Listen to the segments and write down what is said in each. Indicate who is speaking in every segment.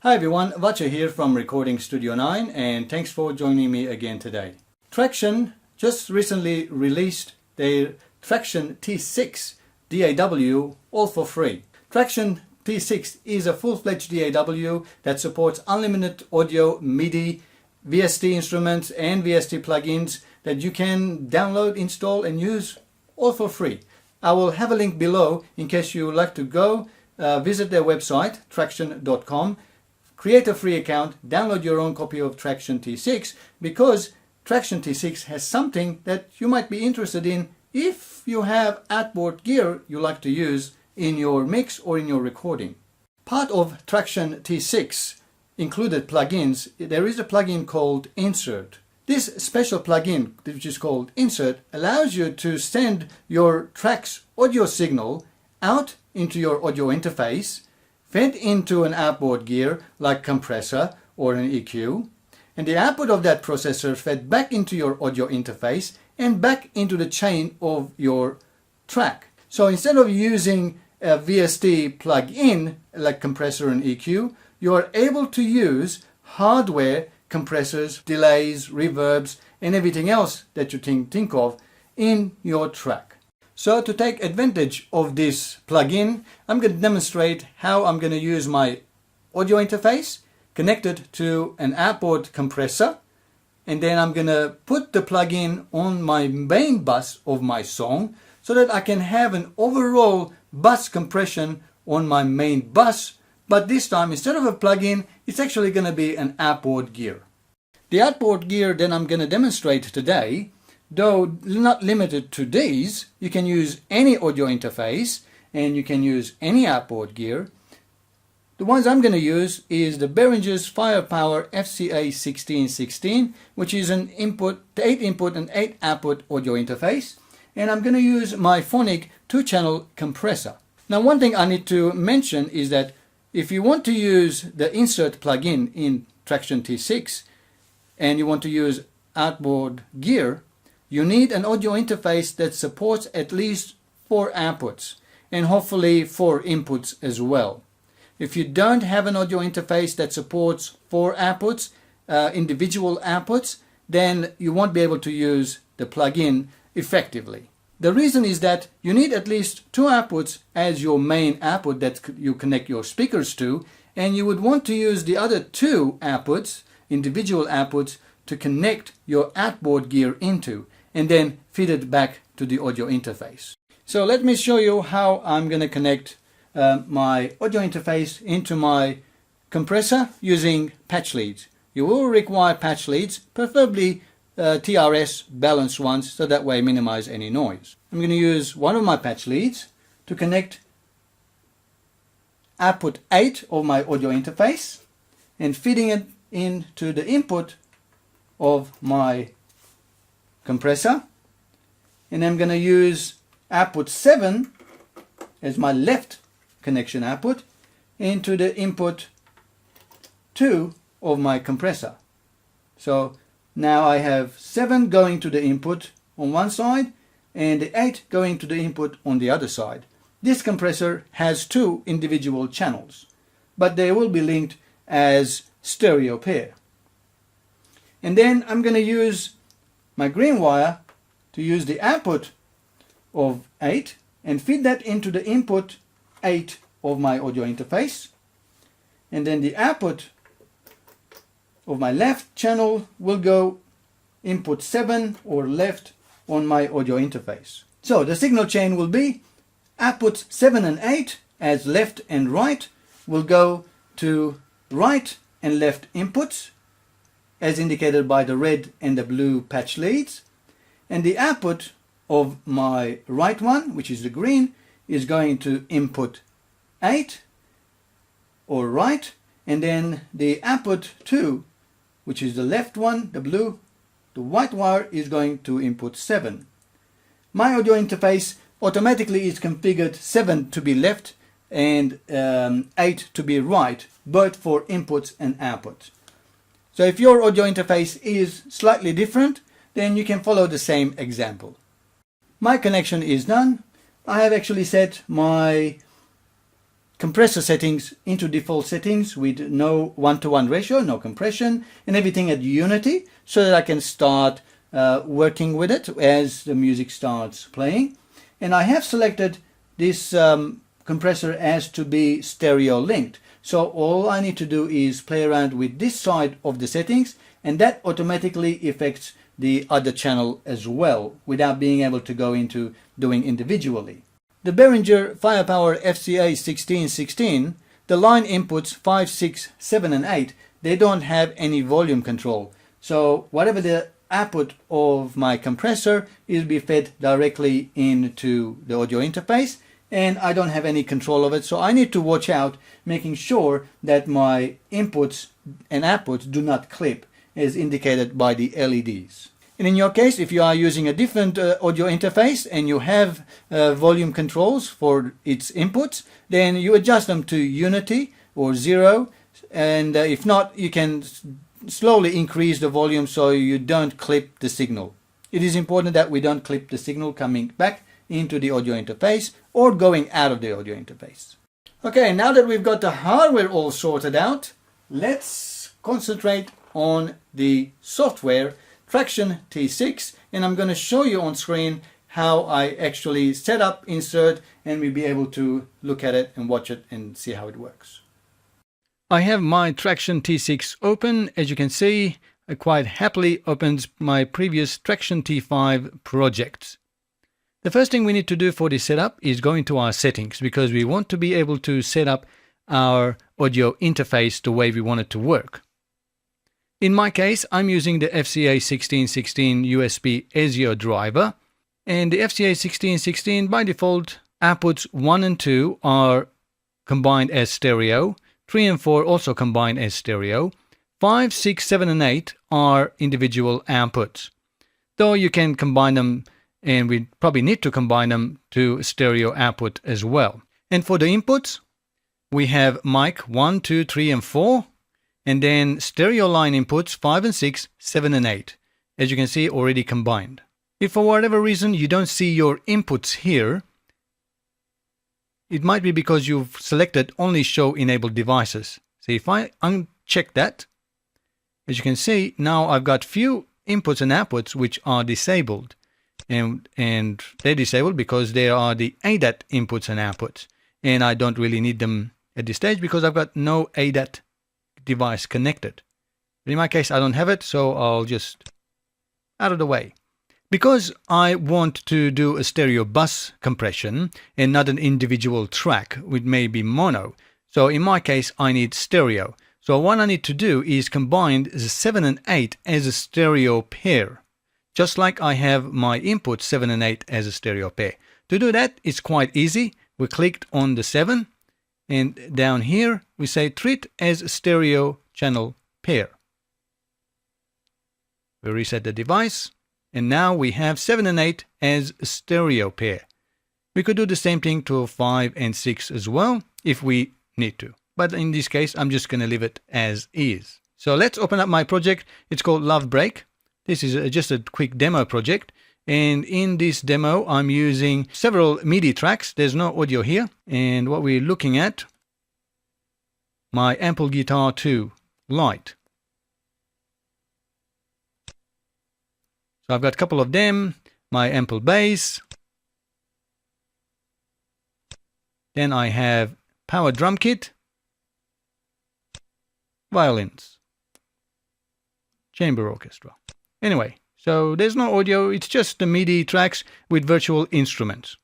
Speaker 1: Hi everyone, Vacha here from Recording Studio 9 and thanks for joining me again today. Tracktion just recently released their Tracktion T6 DAW all for free. Tracktion T6 is a full-fledged DAW that supports unlimited audio, MIDI, VST instruments and VST plugins that you can download, install and use all for free. I will have a link below in case you would like to go visit their website tracktion.com. Create a free account, download your own copy of Tracktion T6 because Tracktion T6 has something that you might be interested in if you have outboard gear you like to use in your mix or in your recording. Part of Tracktion T6 included plugins. There is a plugin called Insert. This special plugin, which is called Insert, allows you to send your track's audio signal out into your audio interface, fed into an outboard gear like compressor or an EQ, and the output of that processor fed back into your audio interface and back into the chain of your track. So instead of using a VST plug-in like compressor and EQ, you are able to use hardware compressors, delays, reverbs and everything else that you think of in your track. So to take advantage of this plugin, I'm going to demonstrate how I'm going to use my audio interface connected to an outboard compressor, and then I'm going to put the plugin on my main bus of my song so that I can have an overall bus compression on my main bus, but this time instead of a plugin, it's actually going to be an outboard gear. The outboard gear that I'm going to demonstrate today, though not limited to these, you can use any audio interface and you can use any outboard gear. The ones I'm going to use is the Behringer's Firepower FCA1616, which is an 8 input and 8 output audio interface, and I'm going to use my Phonic 2-channel compressor. Now one thing I need to mention is that if you want to use the Insert plugin in Tracktion T6 and you want to use outboard gear, you need an audio interface that supports at least 4 outputs and hopefully 4 inputs as well. If you don't have an audio interface that supports 4 outputs, individual outputs, then you won't be able to use the plugin effectively. The reason is that you need at least 2 outputs as your main output that you connect your speakers to, and you would want to use the other 2 outputs, individual outputs, to connect your outboard gear into and then feed it back to the audio interface. So let me show you how I'm going to connect my audio interface into my compressor using patch leads. You will require patch leads, preferably TRS balanced ones, so that way minimize any noise. I'm going to use one of my patch leads to connect output 8 of my audio interface and feeding it into the input of my compressor, and I'm going to use output 7 as my left connection output into the input 2 of my compressor. So now I have 7 going to the input on one side and the 8 going to the input on the other side. This compressor has 2 individual channels, but they will be linked as stereo pair. And then I'm going to use my green wire to use the output of 8 and feed that into the input 8 of my audio interface, and then the output of my left channel will go input 7 or left on my audio interface. So the signal chain will be outputs 7 and 8 as left and right will go to right and left inputs as indicated by the red and the blue patch leads, and the output of my right one, which is the green, is going to input 8 or right, and then the output 2, which is the left one, the blue, the white wire, is going to input 7. My audio interface automatically is configured 7 to be left and 8 to be right, both for inputs and outputs. So if your audio interface is slightly different, then you can follow the same example. My connection is done. I have actually set my compressor settings into default settings with no one-to-one ratio, no compression, and everything at unity, so that I can start working with it as the music starts playing. And I have selected this compressor as to be stereo linked. So all I need to do is play around with this side of the settings, and that automatically affects the other channel as well, without being able to go into doing individually. The Behringer Firepower FCA 1616, the line inputs 5, 6, 7 and 8, they don't have any volume control. So whatever the output of my compressor, will be fed directly into the audio interface, and I don't have any control of it. So I need to watch out, making sure that my inputs and outputs do not clip as indicated by the LEDs. And in your case, if you are using a different audio interface and you have volume controls for its inputs, then you adjust them to unity or 0, and if not, you can slowly increase the volume so you don't clip the signal. It is important that we don't clip the signal coming back into the audio interface or going out of the audio interface. Okay, now that we've got the hardware all sorted out, let's concentrate on the software, Tracktion T6, and I'm going to show you on screen how I actually set up, insert, and we'll be able to look at it and watch it and see how it works. I have my Tracktion T6 open. As you can see, I quite happily opened my previous Tracktion T5 projects. The first thing we need to do for this setup is go into our settings, because we want to be able to set up our audio interface the way we want it to work. In my case, I'm using the FCA 1616 USB ASIO driver, and the FCA 1616 by default outputs 1 and 2 are combined as stereo, 3 and 4 also combined as stereo, 5, 6, 7 and 8 are individual outputs, though you can combine them, and we probably need to combine them to stereo output as well. And for the inputs, we have mic 1, 2, 3 and 4, and then stereo line inputs 5 and 6, 7 and 8, as you can see, already combined. If for whatever reason you don't see your inputs here, it might be because you've selected only show enabled devices. So if I uncheck that, as you can see, now I've got few inputs and outputs which are disabled, and they're disabled because they are the ADAT inputs and outputs, and I don't really need them at this stage because I've got no ADAT device connected. But in my case, I don't have it, so I'll just out of the way. Because I want to do a stereo bus compression and not an individual track, which may be mono, so in my case I need stereo. So what I need to do is combine the 7 and 8 as a stereo pair, just like I have my input 7 and 8 as a stereo pair. To do that, it's quite easy. We clicked on the 7, and down here we say treat as a stereo channel pair. We reset the device, and now we have 7 and 8 as a stereo pair. We could do the same thing to 5 and 6 as well if we need to, but in this case I'm just going to leave it as is. So let's open up my project. It's called Love Break. This is just a quick demo project, and in this demo I'm using several MIDI tracks. There's no audio here, and what we're looking at, my Ample Guitar 2 Lite. So I've got a couple of them, my Ample Bass, then I have Power Drum Kit, violins, chamber orchestra. Anyway, so there's no audio, it's just the MIDI tracks with virtual instruments.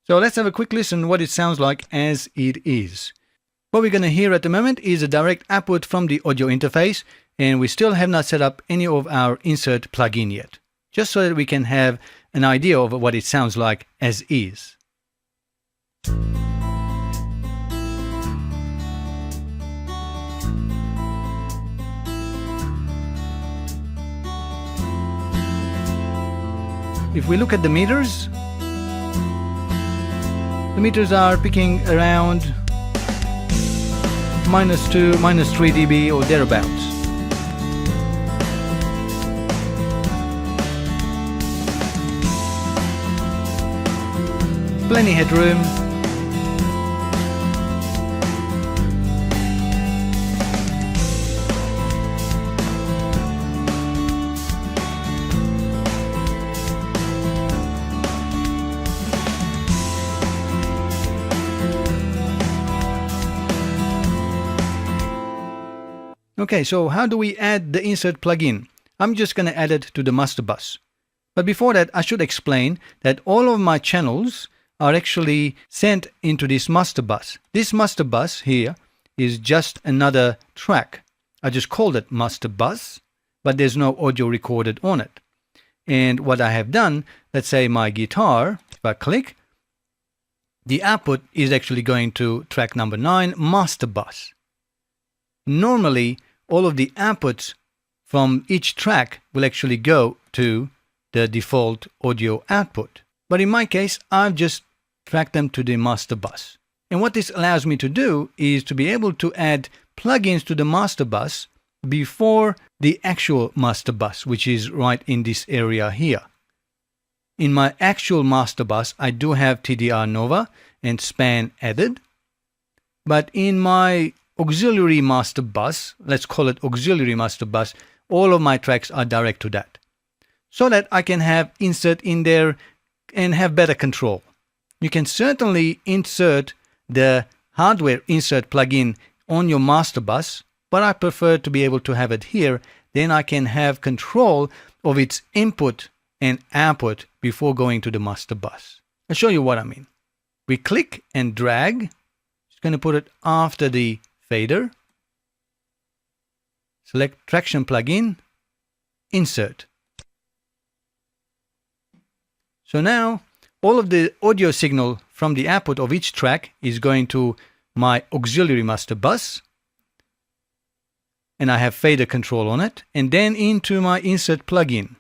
Speaker 1: So let's have a quick listen what it sounds like as it is. What we're going to hear at the moment is a direct output from the audio interface, and we still have not set up any of our insert plugin yet, just so that we can have an idea of what it sounds like as is. If we look at the meters are picking around -2, -3 dB or thereabouts. Plenty headroom. Okay, so how do we add the insert plugin? I'm just going to add it to the master bus. But before that, I should explain that all of my channels are actually sent into this master bus. This master bus here is just another track. I just called it master bus, but there's no audio recorded on it. And what I have done, let's say my guitar, if I click, the output is actually going to track number 9, master bus. Normally, all of the outputs from each track will actually go to the default audio output. But in my case, I've just tracked them to the master bus. And what this allows me to do is to be able to add plugins to the master bus before the actual master bus, which is right in this area here. In my actual master bus, I do have TDR Nova and span added. But in my auxiliary master bus, let's call it auxiliary master bus, all of my tracks are direct to that, so that I can have insert in there and have better control. You can certainly insert the hardware insert plugin on your master bus, but I prefer to be able to have it here. Then I can have control of its input and output before going to the master bus. I'll show you what I mean. We click and drag. Just going to put it after the fader. Select Tracktion plugin, insert. So now all of the audio signal from the output of each track is going to my auxiliary master bus, and I have fader control on it, and then into my insert plugin.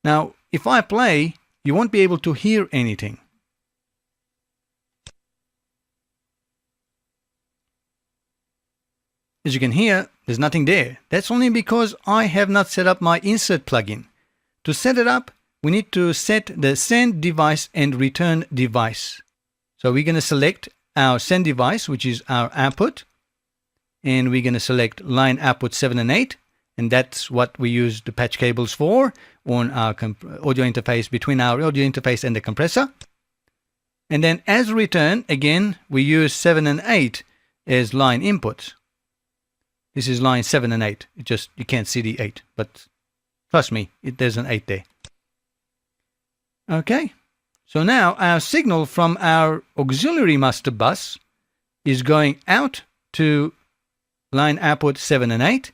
Speaker 1: Now, if I play, you won't be able to hear anything. As you can hear, there's nothing there. That's only because I have not set up my insert plugin. To set it up, we need to set the send device and return device. So we're going to select our send device, which is our output, and we're going to select line output 7 and 8, and that's what we use the patch cables for on our audio interface, between our audio interface and the compressor. And then as return, again, we use 7 and 8 as line inputs. This is line 7 and 8. You can't see the 8, but trust me, there's an 8 there. Okay, so now our signal from our auxiliary master bus is going out to line output 7 and 8,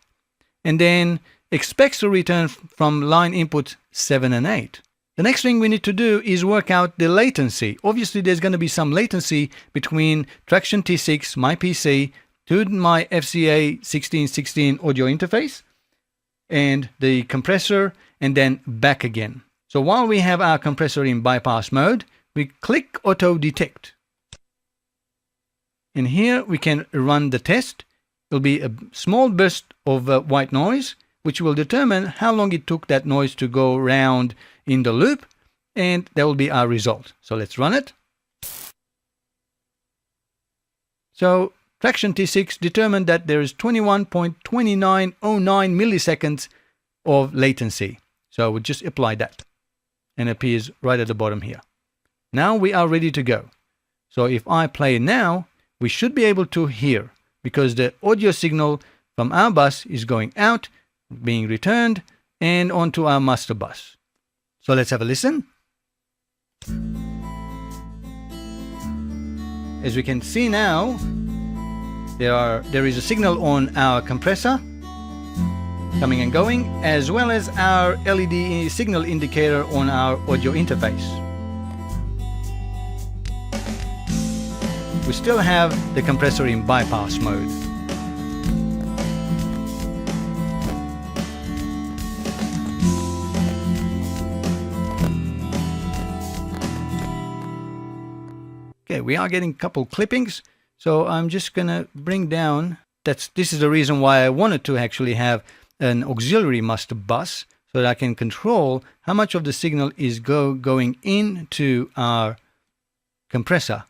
Speaker 1: and then expects a return from line input 7 and 8. The next thing we need to do is work out the latency. Obviously, there's going to be some latency between Tracktion T6, my PC, to my FCA 1616 audio interface, and the compressor, and then back again. So while we have our compressor in bypass mode, we click Auto Detect. And here we can run the test. It'll be a small burst of white noise, which will determine how long it took that noise to go around in the loop, and that will be our result. So let's run it. So Tracktion T6 determined that there is 21.2909 milliseconds of latency. So we'll just apply that, and it appears right at the bottom here. Now we are ready to go. So if I play now, we should be able to hear, because the audio signal from our bus is going out, being returned, and onto our master bus. So let's have a listen. As we can see now, there is a signal on our compressor coming and going, as well as our LED signal indicator on our audio interface. We still have the compressor in bypass mode. Okay, we are getting a couple clippings, so I'm just gonna bring down. This is the reason why I wanted to actually have an auxiliary master bus, so that I can control how much of the signal is going into our compressor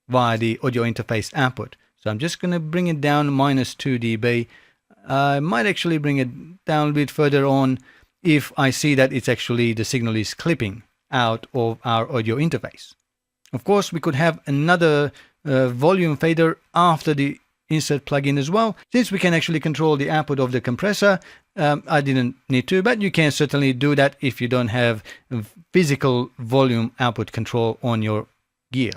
Speaker 1: via the audio interface output. So I'm just going to bring it down -2 dB. I might actually bring it down a bit further on if I see that it's actually the signal is clipping out of our audio interface. Of course, we could have another volume fader after the insert plugin as well. Since we can actually control the output of the compressor, I didn't need to, but you can certainly do that if you don't have physical volume output control on your gear.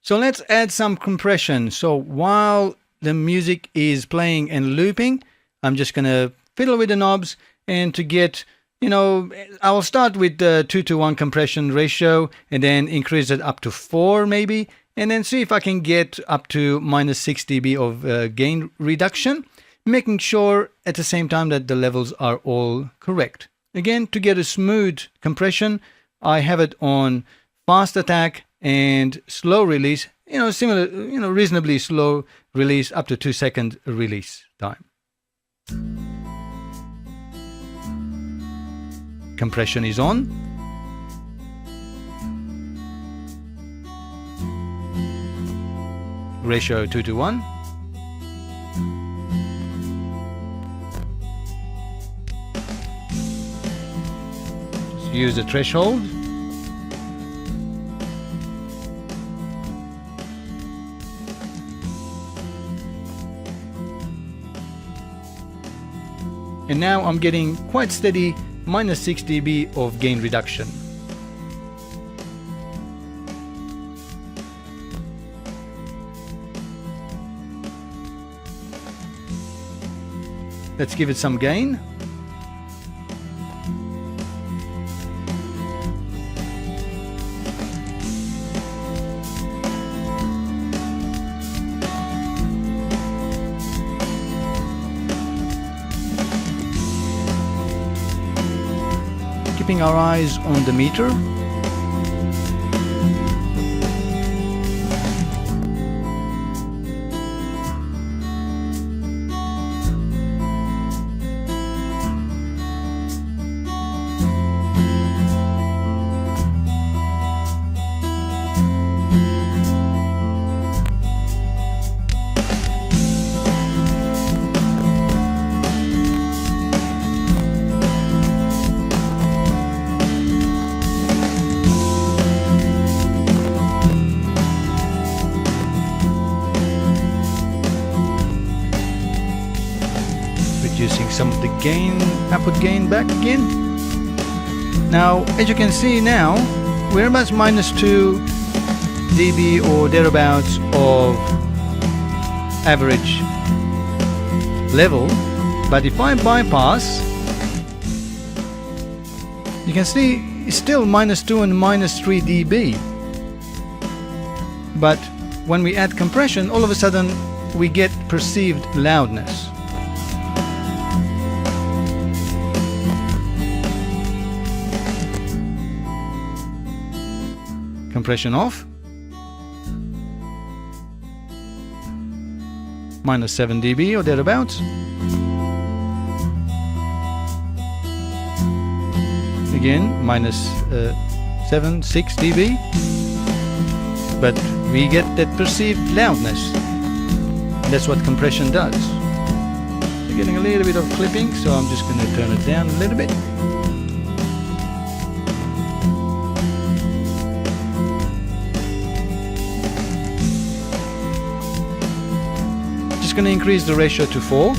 Speaker 1: So let's add some compression. So while the music is playing and looping, I'm just going to fiddle with the knobs, and to get, I'll start with the 2:1 compression ratio and then increase it up to 4 maybe, and then see if I can get up to -6 dB of gain reduction, making sure at the same time that the levels are all correct. Again, to get a smooth compression, I have it on fast attack and slow release, similar, reasonably slow release up to 2-second release time. Compression is on. Ratio 2:1. Just use the threshold. And now I'm getting quite steady -6 dB of gain reduction. Let's give it some gain. Keeping our eyes on the meter. Reducing some of the gain, output gain back again. Now, as you can see now, we're about -2 dB or thereabouts of average level. But if I bypass, you can see it's still -2 and -3 dB. But when we add compression, all of a sudden we get perceived loudness. Compression off. -7 dB or thereabouts. Again, -6 dB. But we get that perceived loudness. That's what compression does. We're getting a little bit of clipping, so I'm just going to turn it down a little bit. Going to increase the ratio to 4.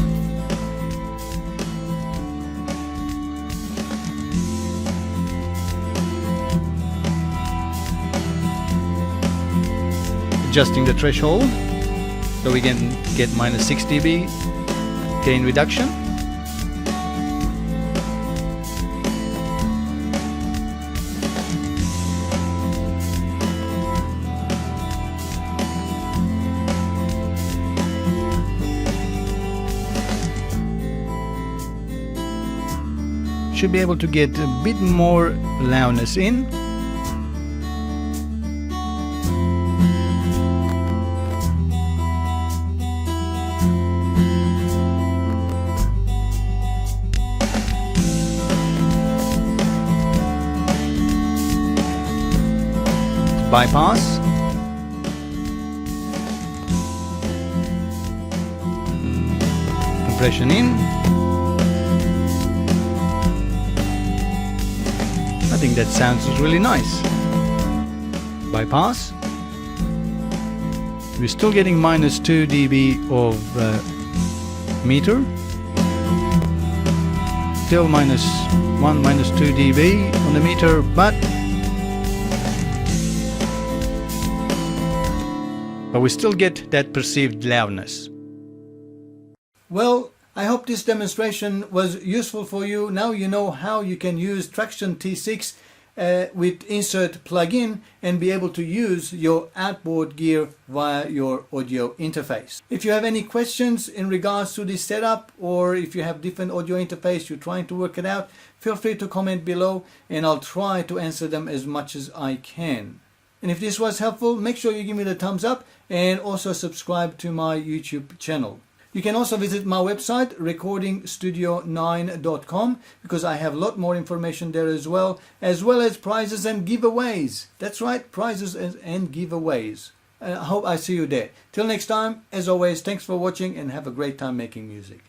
Speaker 1: Adjusting the threshold so we can get -6 dB gain reduction. Should be able to get a bit more loudness in. Bypass. Compression in. I think that sounds really nice. Bypass. we're still getting minus 2 dB of meter. Still minus 1, minus 2 dB on the meter, but we still get that perceived loudness. Well, I hope this demonstration was useful for you. Now you know how you can use Tracktion T6 with insert plugin and be able to use your outboard gear via your audio interface. If you have any questions in regards to this setup, or if you have different audio interface, you're trying to work it out, feel free to comment below and I'll try to answer them as much as I can. And if this was helpful, make sure you give me the thumbs up and also subscribe to my YouTube channel. You can also visit my website recordingstudio9.com because I have a lot more information there as well as prizes and giveaways. That's right, prizes and giveaways. I hope I see you there. Till next time, as always, thanks for watching and have a great time making music.